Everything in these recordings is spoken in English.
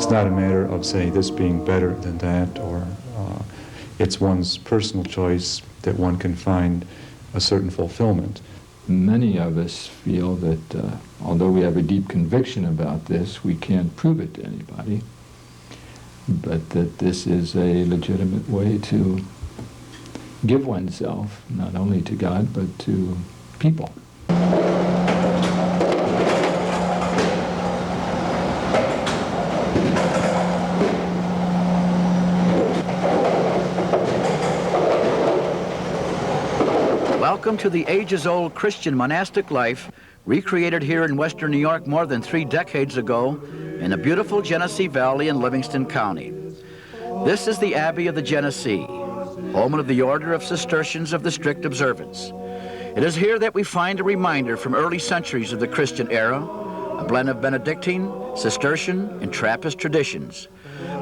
It's not a matter of, say, this being better than that, or it's one's personal choice that one can find a certain fulfillment. Many of us feel that although we have a deep conviction about this, we can't prove it to anybody, but that this is a legitimate way to give oneself, not only to God, but to people. Welcome to the ages-old Christian monastic life, recreated here in western New York more than 3 decades ago in the beautiful Genesee Valley in Livingston County. This is the Abbey of the Genesse, home of the Order of Cistercians of the Strict Observance. It is here that we find a reminder from early centuries of the Christian era, a blend of Benedictine, Cistercian, and Trappist traditions.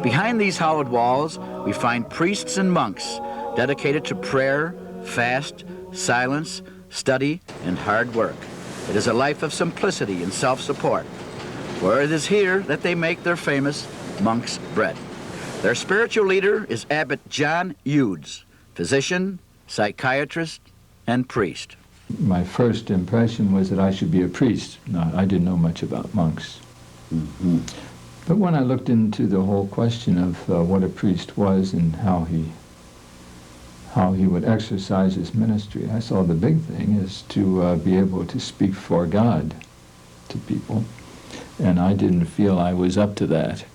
Behind these hallowed walls, we find priests and monks dedicated to prayer, fast, silence, study, and hard work. It is a life of simplicity and self-support, for it is here that they make their famous monk's bread. Their spiritual leader is Abbot John Eudes, physician, psychiatrist, and priest. My first impression was that I should be a priest. No, I didn't know much about monks. But when I looked into the whole question of what a priest was and how he would exercise his ministry, I saw the big thing is to be able to speak for God to people. And I didn't feel I was up to that.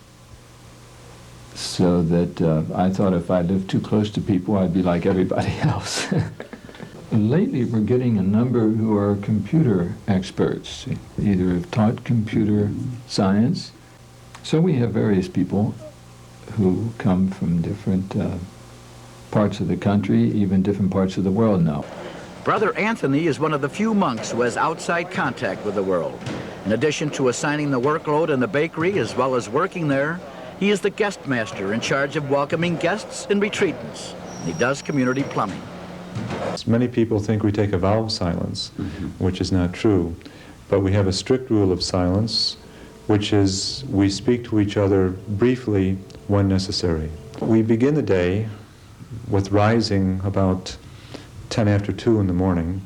So that I thought if I lived too close to people, I'd be like everybody else. Lately, we're getting a number who are computer experts, either have taught computer science. So we have various people who come from different parts of the country, even different parts of the world now. Brother Anthony is one of the few monks who has outside contact with the world. In addition to assigning the workload in the bakery as well as working there, he is the guest master in charge of welcoming guests and retreatants. He does community plumbing. Many people think we take a vow of silence, which is not true. But we have a strict rule of silence, which is we speak to each other briefly when necessary. We begin the day with rising about 10 after 2 in the morning,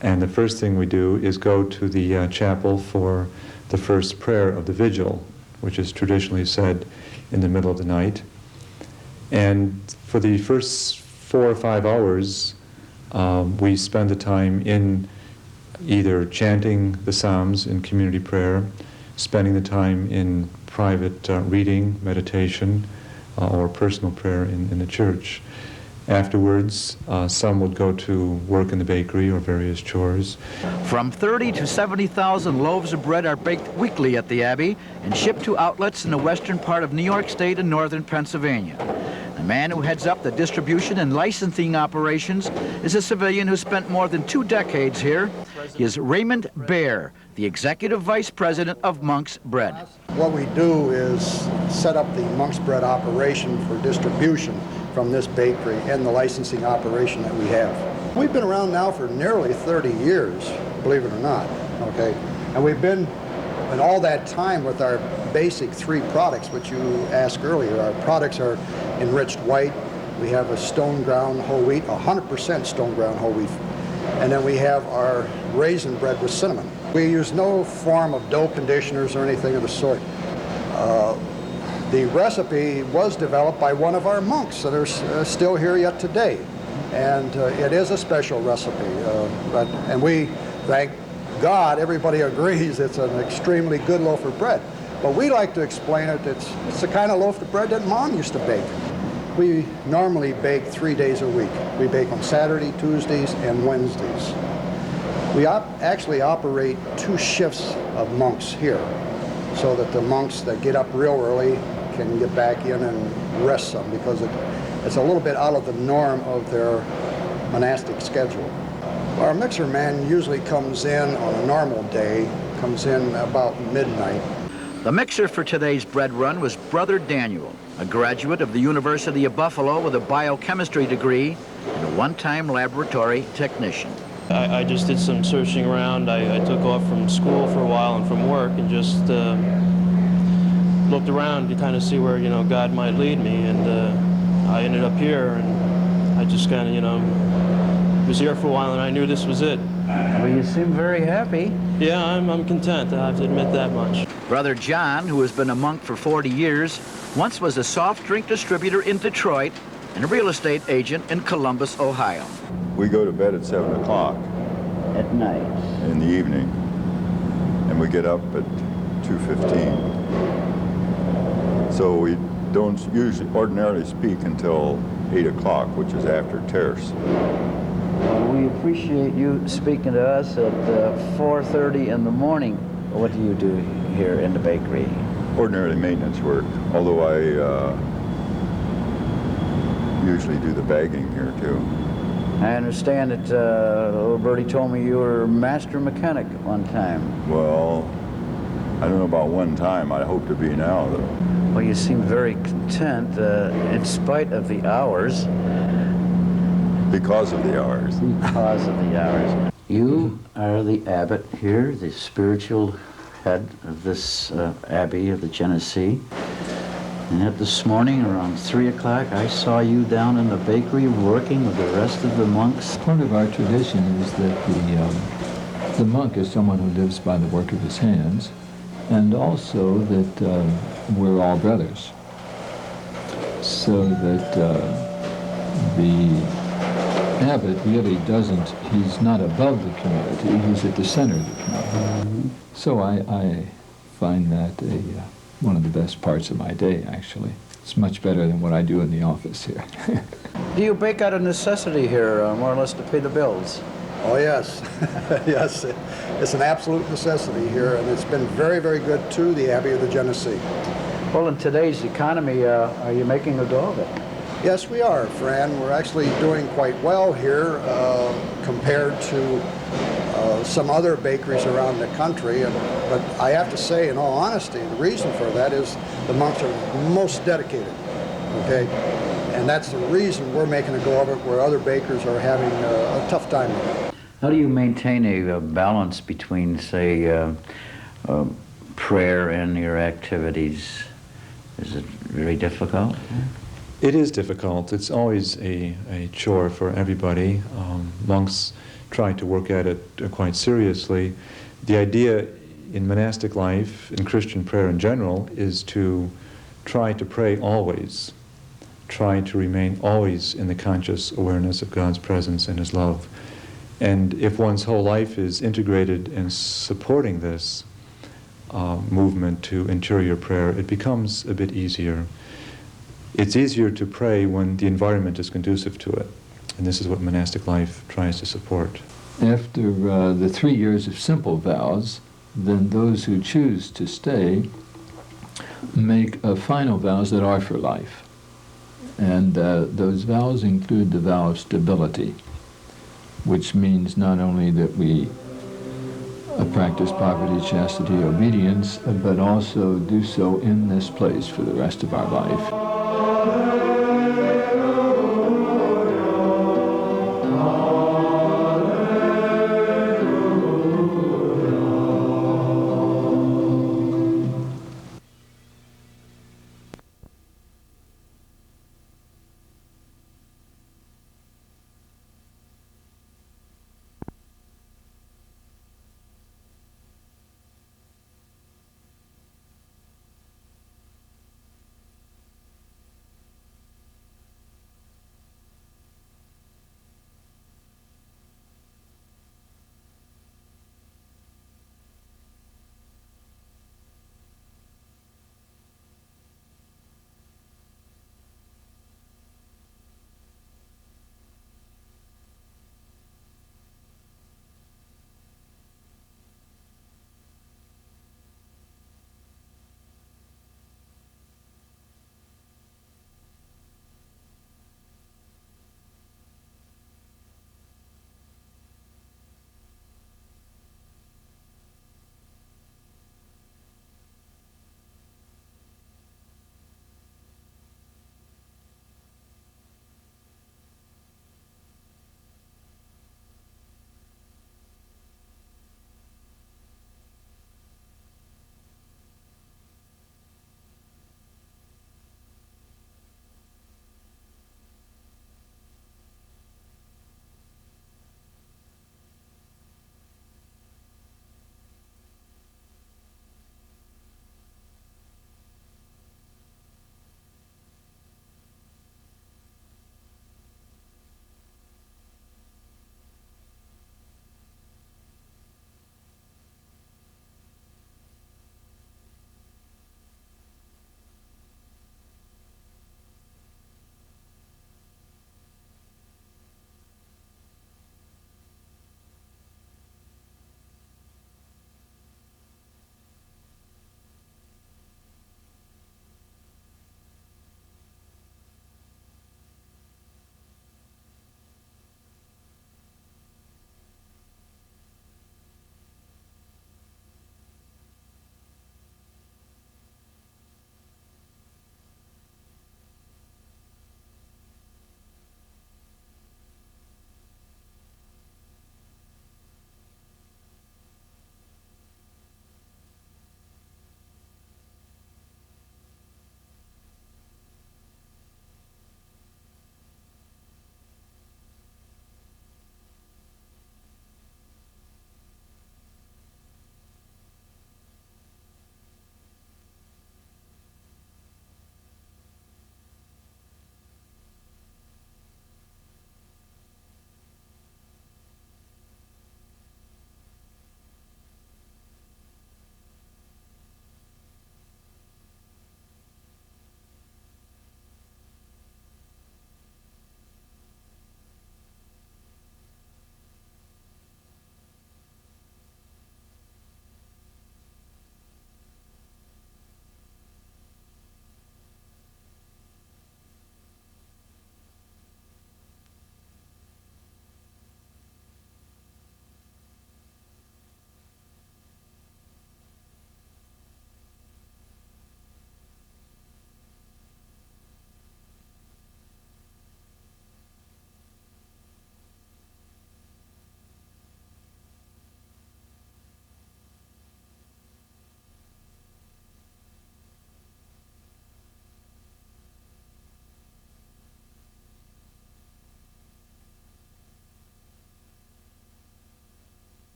and the first thing we do is go to the chapel for the first prayer of the vigil, which is traditionally said in the middle of the night. And for the first 4 or 5 hours, we spend the time in either chanting the Psalms in community prayer, spending the time in private reading, meditation, or personal prayer in the church. Afterwards, some would go to work in the bakery or various chores. From 30 to 70,000 loaves of bread are baked weekly at the Abbey and shipped to outlets in the western part of New York State and northern Pennsylvania. The man who heads up the distribution and licensing operations is a civilian who spent more than 2 decades here. He is Raymond Baer, the Executive Vice President of Monk's Bread. What we do is set up the Monk's Bread operation for distribution from this bakery and the licensing operation that we have. We've been around now for nearly 30 years, believe it or not, okay? And we've been in all that time with our basic 3 products, which you asked earlier. Our products are enriched white. We have a stone ground whole wheat, 100% stone ground whole wheat. And then we have our raisin bread with cinnamon. We use no form of dough conditioners or anything of the sort. The recipe was developed by one of our monks that are still here yet today. And it is a special recipe. And we, thank God, everybody agrees it's an extremely good loaf of bread. But we like to explain it, it's the kind of loaf of bread that Mom used to bake. We normally bake 3 days a week. We bake on Saturday, Tuesdays, and Wednesdays. We actually operate 2 shifts of monks here, so that the monks that get up real early can get back in and rest some, because it's a little bit out of the norm of their monastic schedule. Our mixer man usually comes in on a normal day, comes in about midnight. The mixer for today's bread run was Brother Daniel, a graduate of the University of Buffalo with a biochemistry degree and a one-time laboratory technician. I just did some searching around. I took off from school for a while and from work, and just looked around to kind of see where, God might lead me, and I ended up here, and I just kind of, was here for a while, and I knew this was it. Well, you seem very happy. Yeah, I'm content. I have to admit that much. Brother John, who has been a monk for 40 years, once was a soft drink distributor in Detroit and a real estate agent in Columbus, Ohio. We go to bed at 7 o'clock At night. in the evening, and we get up at 2:15. So we don't usually ordinarily speak until 8 o'clock, which is after terce. We appreciate you speaking to us at 4:30 in the morning. What do you do here in the bakery? Ordinarily maintenance work, although I usually do the bagging here too. I understand that little birdie told me you were a master mechanic at one time. Well, I don't know about one time. I hope to be now, though. Well, you seem very content in spite of the hours. Because of the hours. Because of the hours. You are the abbot here, the spiritual head of this abbey of the Genesee. And yet this morning around 3 o'clock, I saw you down in the bakery working with the rest of the monks. Part of our tradition is that the monk is someone who lives by the work of his hands, and also that we're all brothers. So that the abbot really doesn't, he's not above the community, he's at the center of the community. So I find that one of the best parts of my day, actually. It's much better than what I do in the office here. Do you bake out of necessity here, more or less to pay the bills? Oh, yes. Yes, it's an absolute necessity here, and it's been very, very good to the Abbey of the Genesee. Well, in today's economy, are you making a go of it? Yes, we are, Fran. We're actually doing quite well here compared to some other bakeries around the country. But I have to say, in all honesty, the reason for that is the monks are most dedicated, okay? And that's the reason we're making a go of it where other bakers are having a tough time with it. How do you maintain a balance between, say, prayer and your activities? Is it very difficult? It is difficult. It's always a chore for everybody. Monks try to work at it quite seriously. The idea in monastic life, in Christian prayer in general, is to try to pray always. Try to remain always in the conscious awareness of God's presence and His love. And if one's whole life is integrated in supporting this movement to interior prayer, it becomes a bit easier. It's easier to pray when the environment is conducive to it. And this is what monastic life tries to support. After the 3 years of simple vows, then those who choose to stay make final vows that are for life. And those vows include the vow of stability, which means not only that we practice poverty, chastity, obedience, but also do so in this place for the rest of our life.